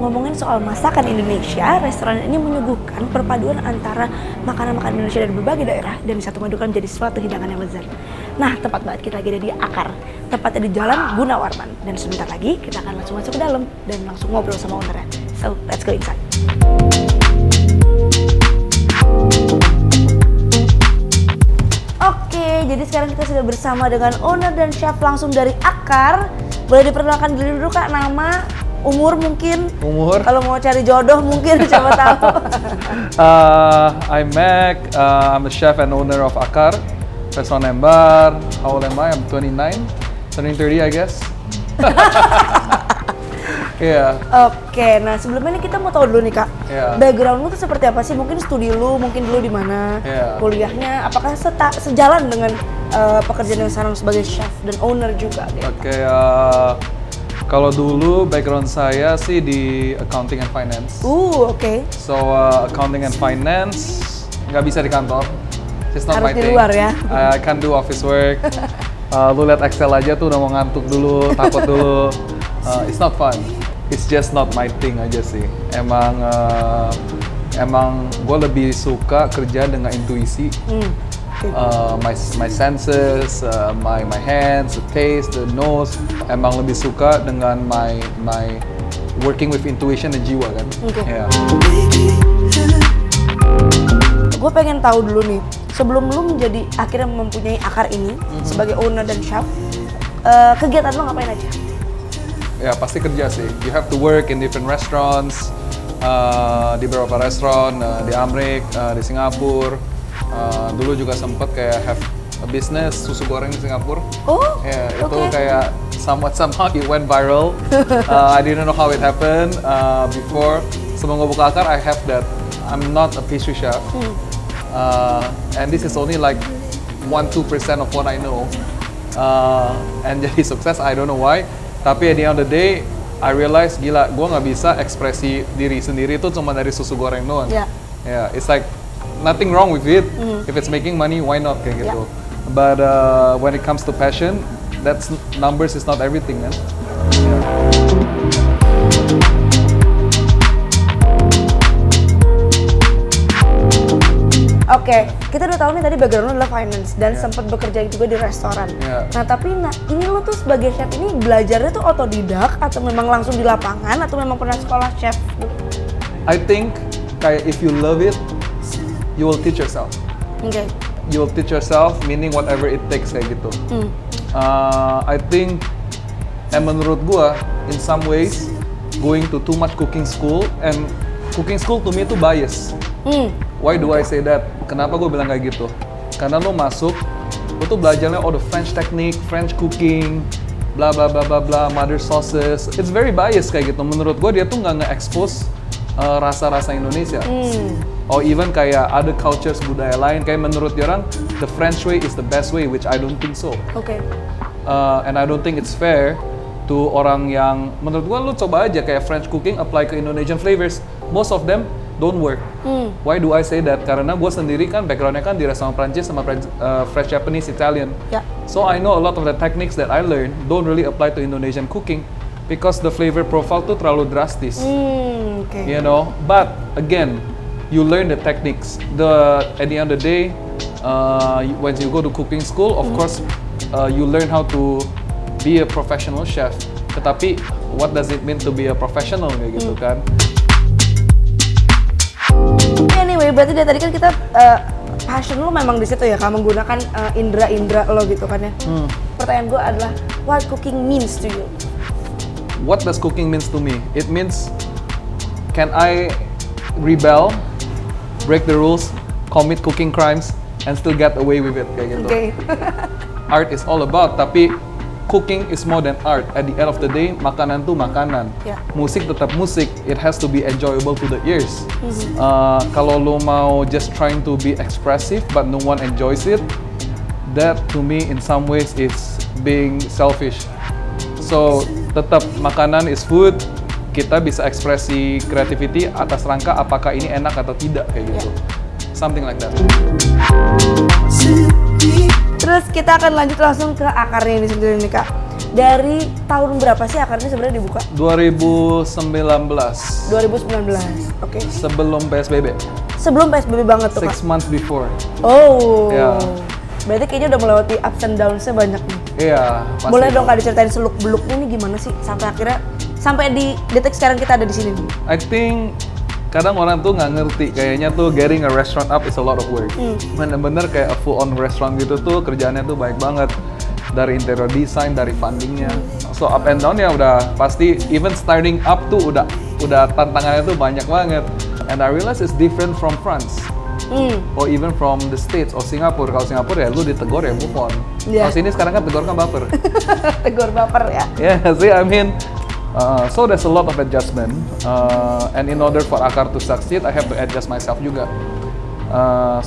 ngomongin soal masakan Indonesia, restoran ini menyuguhkan perpaduan antara makanan-makanan Indonesia dari berbagai daerah dan bisa memadukan menjadi suatu hidangan yang lezat. Nah, tepat banget kita lagi ada di Akar, tepatnya di Jalan Gunawarman. Dan sebentar lagi kita akan langsung masuk ke dalam dan langsung ngobrol sama ownernya. So, let's go inside. Oke, jadi sekarang kita sudah bersama dengan owner dan chef langsung dari Akar. Boleh diperkenalkan dulu Kak, nama, umur mungkin? Umur? Kalau mau cari jodoh mungkin, siapa tahu. I'm Mac, I'm the chef and owner of Akar, Restaurant and Bar. How old am I? I'm 29, turning 30 I guess. Iya. Oke, nah sebelumnya nih kita mau tahu dulu nih Kak, background lu tuh seperti apa sih? Mungkin studi lu, mungkin dulu di mana, kuliahnya, apakah sejalan dengan pekerjaan yang sekarang sebagai chef dan owner juga? Gitu. Oke, kalau dulu background saya sih di accounting and finance. Oke. So accounting and finance nggak bisa di kantor. It's not harus my di thing. luar ya. I can't do office work. Lu lihat Excel aja tuh udah mau ngantuk dulu, takut dulu. It's not fun. It's just not my thing aja sih. Emang gue lebih suka kerja dengan intuisi. My senses, my hands, the taste, the nose. Emang lebih suka dengan my working with intuition dan jiwa kan. Yeah. Gue pengen tahu dulu nih, sebelum lu menjadi akhirnya mempunyai Akar ini sebagai owner dan chef, kegiatan lu ngapain aja? Ya pasti kerja sih. You have to work in different restaurants, di beberapa restoran di Amerika, di Singapura. Dulu juga sempet kayak have a business susu goreng di Singapura. Ya itu kayak somehow it went viral. I didn't know how it happened before. Sebelum gue buka Akar, I have that. I'm not a pastry chef, and this is only like 1-2% of what I know. And jadi sukses, I don't know why. Tapi at the end of the day, I realize gila, gue nggak bisa ekspresi diri sendiri itu cuma dari susu goreng doang. Yeah, it's like nothing wrong with it. If it's making money, why not kayak gitu. But when it comes to passion, that's numbers is not everything, man. Oke, kita udah tahu nih tadi background lu adalah finance dan sempat bekerja juga di restoran. Nah tapi ini lu tuh sebagai chef ini belajarnya tuh otodidak atau memang langsung di lapangan atau memang pernah sekolah chef? I think kayak if you love it, you will teach yourself. You will teach yourself, meaning whatever it takes kayak gitu. I think, menurut gua, in some ways, going to too much cooking school and cooking school to me itu bias. Why do I say that? Kenapa gue bilang kayak gitu? Karena lo masuk, lo tuh belajarnya the French technique, French cooking, bla bla bla bla bla, mother sauces. It's very biased kayak gitu. Menurut gue dia tuh nggak nge-expose rasa-rasa Indonesia. Or even kayak other cultures, budaya lain. Kayak menurut dia orang, the French way is the best way, which I don't think so. And I don't think it's fair to orang yang, menurut gue lu coba aja kayak French cooking apply ke Indonesian flavors. Most of them don't work. Why do I say that? Karena gue sendiri kan backgroundnya kan di restoran Prancis sama French Japanese Italian. So I know a lot of the techniques that I learned don't really apply to Indonesian cooking because the flavor profile tuh terlalu drastis. You know, but again, you learn the techniques. At the end of the day, when you go to cooking school, of course, you learn how to be a professional chef. Tetapi what does it mean to be a professional kayak gitu kan? Anyway, berarti dari tadi kan kita passion lu memang di situ ya, Kak, menggunakan indera-indera lo gitu kan ya. Pertanyaan gue adalah, what cooking means to you? What does cooking means to me? It means, can I rebel, break the rules, commit cooking crimes, and still get away with it kayak gitu. Art is all about, tapi cooking is more than art. At the end of the day, makanan tuh makanan. Musik tetap musik. It has to be enjoyable to the ears. Kalau lo mau just trying to be expressive but no one enjoys it, that to me in some ways is being selfish. So tetap makanan is food. Kita bisa ekspresi creativity atas rangka apakah ini enak atau tidak kayak gitu. Something like that. Terus kita akan lanjut langsung ke akarnya ini sendiri nih Kak. Dari tahun berapa sih akarnya sebenarnya dibuka? 2019. 2019. Oke. Sebelum PSBB. Sebelum PSBB banget tuh, 6 months before. Oh. Ya. Berarti kayaknya udah melewati ups and downs-nya banyak nih. Iya, pasti. Boleh dong Kak diceritain seluk-beluknya nih gimana sih sampai akhirnya sampai di detik sekarang kita ada di sini nih. I think kadang orang tuh nggak ngerti kayaknya tuh getting a restaurant up is a lot of work. Bener-bener kayak a full on restaurant gitu tuh kerjaannya tuh baik banget. Dari interior design, dari fundingnya. So up and down ya udah pasti even starting up tuh udah tantangannya tuh banyak banget. And I realize it's different from France. Or even from the States or Singapore. Kalau Singapura ya lu ditegur ya move on. Yeah. Kalau sini sekarang kan tegur kan baper. Tegur baper ya. Yeah, see, I mean, so there's a lot of adjustment. And in order for Akar to succeed, I have to adjust myself juga.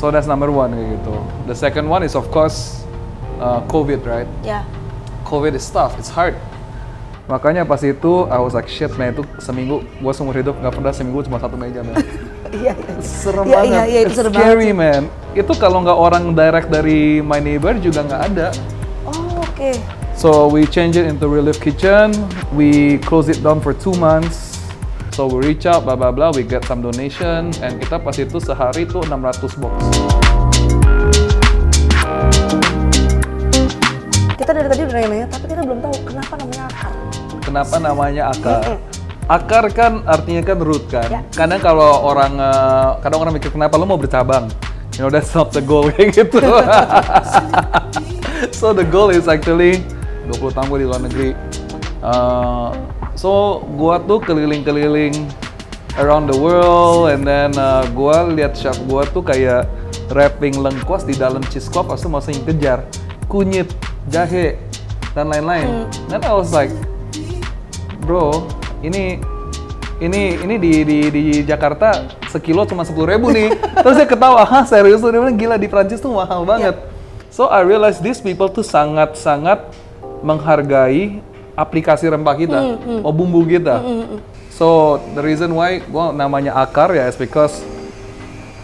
So that's number one kayak gitu. The second one is of course COVID, right? Ya. COVID is tough, it's hard. Makanya pas itu, I was like shit man, itu seminggu, gua seumur hidup nggak pernah seminggu cuma satu meja man. Iya. Serem banget, Iya, itu it's serem scary banget. man. Itu kalau nggak orang direct dari my neighbor juga nggak ada. Oh, oke. So we change it into Relief Kitchen, we close it down for 2 months. So we reach out, blah blah blah, we get some donation, and kita pas itu sehari tuh 600 box. Kita dari tadi udah nanya-nanya, tapi kita belum tahu kenapa namanya akar. Kenapa namanya akar? Akar kan artinya kan root kan. Ya. Kadang kalau kadang orang mikir kenapa lo mau bercabang? You know that's not the goal kayak gitu. So the goal is actually 20 tahun gue di luar negeri. So gua tuh keliling-keliling around the world, and then gua lihat chef gua tuh kayak wrapping lengkuas di dalam cheesecloth, asal masih kejar kunyit, jahe, dan lain-lain. Dan I was like, bro, ini di Jakarta sekilo cuma 10.000 nih. Terus dia ketawa, ah serius tuh, dia bilang gila di Prancis tuh mahal banget. So I realized these people tuh sangat-sangat menghargai aplikasi rempah kita, bumbu kita. So the reason why gua namanya akar ya is because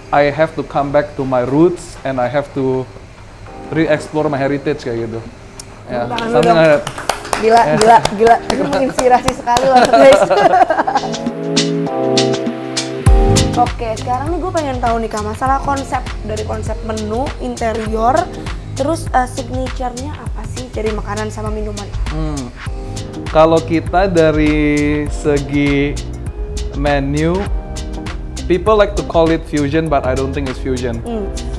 I have to come back to my roots and I have to re-explore my heritage kayak gitu. Ya, something like that. Gila. Ini menginspirasi sekali loh guys. Oke, sekarang nih gue pengen tahu nih Kak, masalah konsep, dari konsep menu, interior, terus signature-nya apa sih dari makanan sama minuman? Kalau kita dari segi menu, people like to call it fusion, but I don't think it's fusion.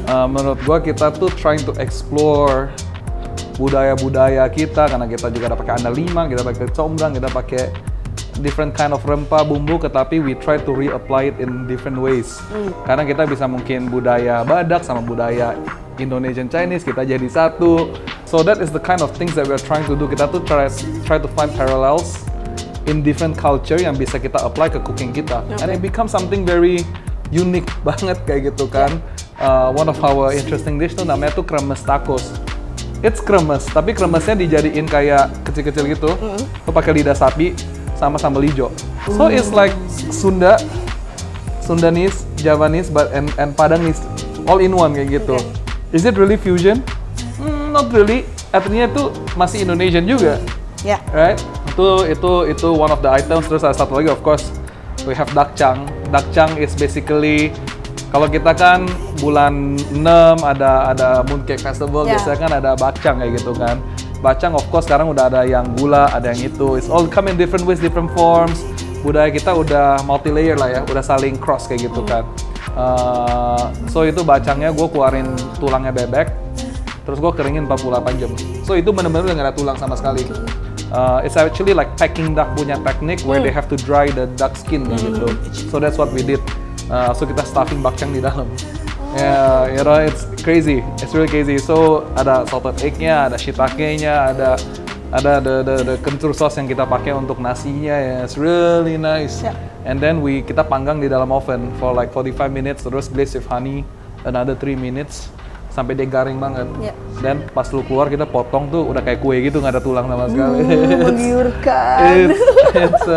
Menurut gua kita tuh trying to explore budaya-budaya kita, karena kita juga ada pakai andaliman, kita pakai combrang, kita pakai different kind of rempah bumbu, tetapi we try to reapply it in different ways. Karena kita bisa mungkin budaya Badak sama budaya Indonesian Chinese kita jadi satu. So that is the kind of things that we are trying to do. Kita tuh try to find parallels in different culture yang bisa kita apply ke cooking kita. And it becomes something very unique banget kayak gitu kan. One of our interesting dish tuh namanya tuh kremes tacos. It's kremes, tapi kremesnya dijadiin kayak kecil-kecil gitu. Tuh pakai lidah sapi sama sambal hijau. So it's like Sundanese, Javanese, but and Padanese all in one kayak gitu. Is it really fusion? Not really. Artinya itu masih Indonesian juga. Yeah. Right? Itu one of the items. Terus ada satu lagi, of course, we have dakchang. Dakchang is basically, kalau kita kan bulan 6 ada Mooncake Festival, biasanya kan ada bakcang kayak gitu kan. Bakcang of course sekarang udah ada yang gula, ada yang itu. It's all come in different ways, different forms. Budaya kita udah multi layer lah ya, udah saling cross kayak gitu kan. So itu bakcangnya gue keluarin tulangnya bebek, terus gue keringin 48 jam. So itu bener-bener udah gak ada tulang sama sekali. It's actually like packing duck punya teknik where they have to dry the duck skin gitu. So that's what we did. So kita stuffing bakcang di dalam. Yeah, you know, it's crazy. It's really crazy. So ada salted egg-nya, ada shiitake-nya, ada the kentur sauce yang kita pakai untuk nasinya. Yeah, it's really nice. Yeah. And then kita panggang di dalam oven for like 45 minutes, terus glaze with honey another 3 minutes sampai dia garing banget. Yeah. Dan pas lu keluar kita potong tuh udah kayak kue gitu, nggak ada tulang sama sekali. Menggiurkan. It's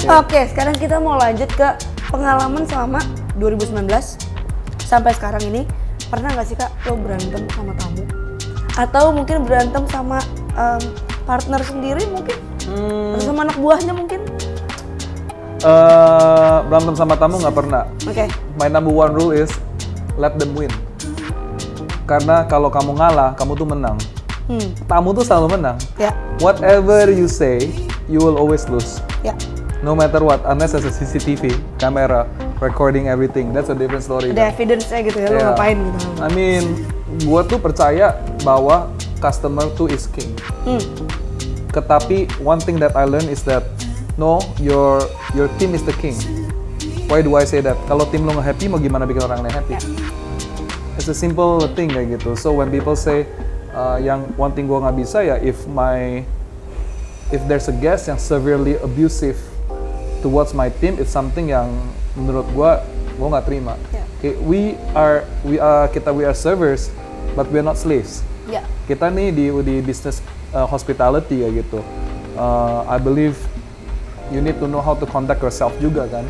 Oke, sekarang kita mau lanjut ke pengalaman selama 2019 sampai sekarang ini. pernah nggak sih Kak lo berantem sama tamu? Atau mungkin berantem sama partner sendiri mungkin? Atau sama anak buahnya mungkin? Berantem sama tamu nggak pernah. Oke. My number one rule is let them win. Karena kalau kamu ngalah, kamu tuh menang. Tamu tuh selalu menang. Ya. Whatever you say, you will always lose. Ya. No matter what, unless there's a CCTV camera recording everything, that's a different story. Ada evidence-nya gitu ya, lo ngapain gitu. I mean, gua tuh percaya bahwa customer tuh is king. Tetapi one thing that I learned is that no, your team is the king. Why do I say that? Kalau tim lo nggak happy, mau gimana bikin orang lain happy? It's a simple thing kayak gitu. So when people say yang one thing gue nggak bisa ya, if there's a guest yang severely abusive towards my team, it's something yang menurut gue nggak terima. Okay, we are servers, but we are not slaves. Kita nih di business hospitality ya gitu. I believe you need to know how to conduct yourself juga kan.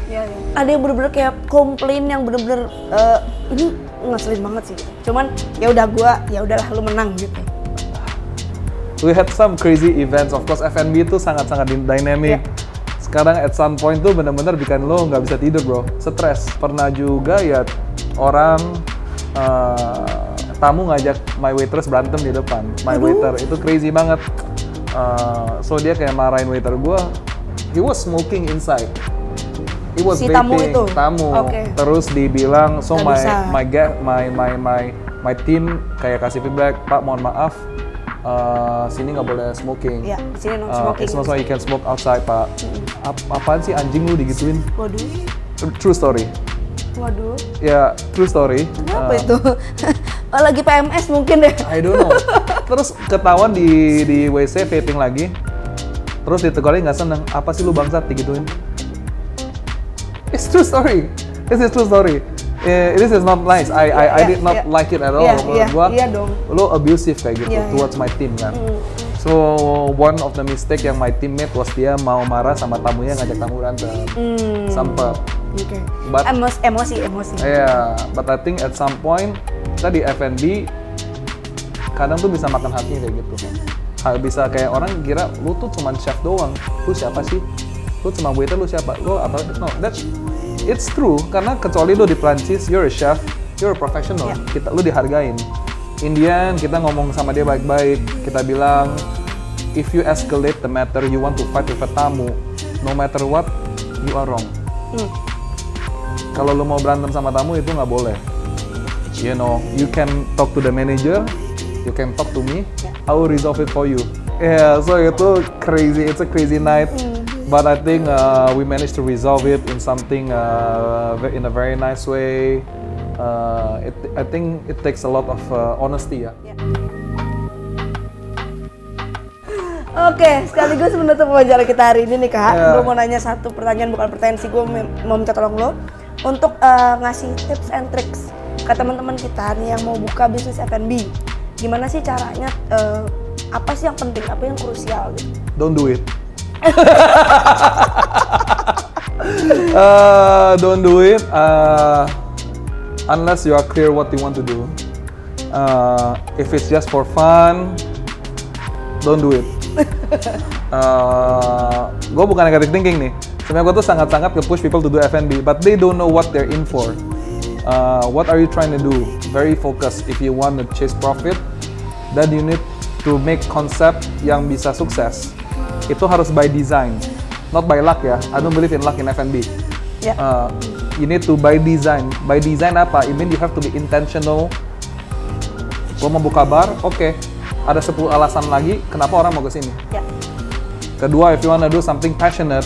Ada yang bener-bener kayak komplain yang bener-bener ini ngeselin banget sih. Cuman ya udahlah lu menang gitu. We had some crazy events, of course F&B itu sangat-sangat dynamic. Sekarang at some point tuh benar-benar bikin lo nggak bisa tidur bro, stres. Pernah juga ya orang tamu ngajak my waitress berantem di depan. My waiter itu crazy banget. So dia kayak marahin waiter gue. He was smoking inside. He was si vaping. Tamu. Okay. Terus dibilang, so my team kayak kasih feedback, Pak mohon maaf, sini nggak boleh smoking. Ya, sini no smoking. It's not so you can smoke outside, Pak. Apaan sih anjing lu digituin? Waduh. True story. Waduh. Ya, true story. Kenapa itu? Lagi PMS mungkin deh. I don't know. Terus ketahuan di WC vaping lagi. Terus ditegurin nggak seneng, apa sih lu bangsat digituin? It's true story. This is true story. This is not nice. I did not like it at all. Menurut gua, lu abusive kayak gitu towards my team kan. So one of the mistake yang my teammate was dia mau marah sama tamunya ngajak tamu berantem. Sempet. Okay. But emosi. Yeah, but I think at some point kita di F&B kadang tuh bisa makan hatinya kayak gitu. Bisa kayak orang kira lu tuh cuma chef doang, lu siapa sih? Lu cuma waiter, lu siapa? Lu apa? No, it's true karena kecuali lu di Prancis, you're a chef, you're a professional. Lu dihargain. Indian kita ngomong sama dia baik-baik, kita bilang if you escalate the matter, you want to fight with a tamu, no matter what, you are wrong. Kalau lu mau berantem sama tamu itu nggak boleh. You know, you can talk to the manager. You can talk to me, I will resolve it for you. Yeah, so itu crazy, it's a crazy night. But I think we managed to resolve it in something in a very nice way. I think it takes a lot of honesty ya. Oke, sekaligus menutup wawancara kita hari ini nih Kak. Gue mau nanya satu pertanyaan, bukan pertanyaan sih, gue mau minta tolong lo untuk ngasih tips and tricks ke teman-teman kita nih yang mau buka bisnis F&B. Gimana sih caranya, apa sih yang penting, apa yang krusial gitu? Don't do it. Don't do it unless you are clear what you want to do. If it's just for fun, don't do it. Gue bukan negative thinking nih. Sebenarnya gue tuh sangat-sangat nge-push people to do F&B, but they don't know what they're in for. What are you trying to do? Very focused. If you want to chase profit, then you need to make concept yang bisa sukses. Itu harus by design, not by luck ya. I don't believe in luck in F&B. You need to by design. By design apa? It means you have to be intentional. Lo mau buka bar, oke. Ada 10 alasan lagi kenapa orang mau ke sini. Kedua, if you want to do something passionate,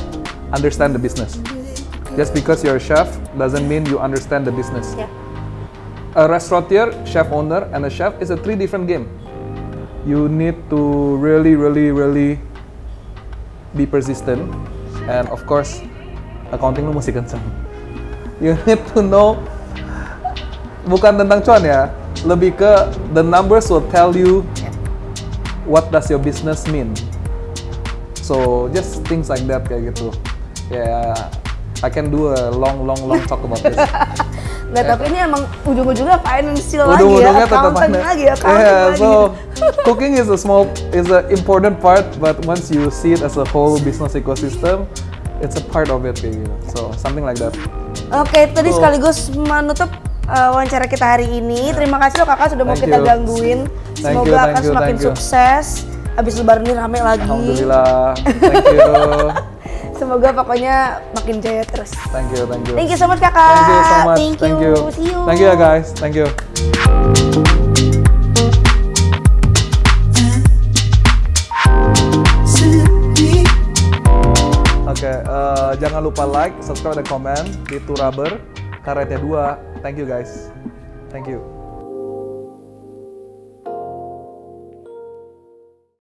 understand the business. Just because you're a chef doesn't mean you understand the business. A restaurateur, chef owner, and a chef is a 3 different game. You need to really be persistent, and of course, accounting lu mesti kencang. You need to know, bukan tentang cuan ya, lebih ke the numbers will tell you what does your business mean. So just things like that kayak gitu. Yeah. I can do a long talk about this. Nah, tapi ini emang ujung-ujungnya financial lagi ya, ujung-ujungnya tetap accountant lagi, accounting yeah, lagi. so cooking is an important part, but once you see it as a whole business ecosystem, it's a part of it kayak gitu. So something like that. Oke, tadi sekaligus menutup wawancara kita hari ini. Terima kasih loh kakak sudah mau kita gangguin. Semoga akan semakin sukses. Abis lebaran ini rame lagi. Alhamdulillah. Thank you. Semoga pokoknya makin jaya terus. Thank you. Thank you so much kakak. Thank you so much. Thank you. See you. Thank you ya guys. Thank you. Oke, jangan lupa like, subscribe, dan komen di Turaber. Karetnya 2. Thank you guys. Thank you.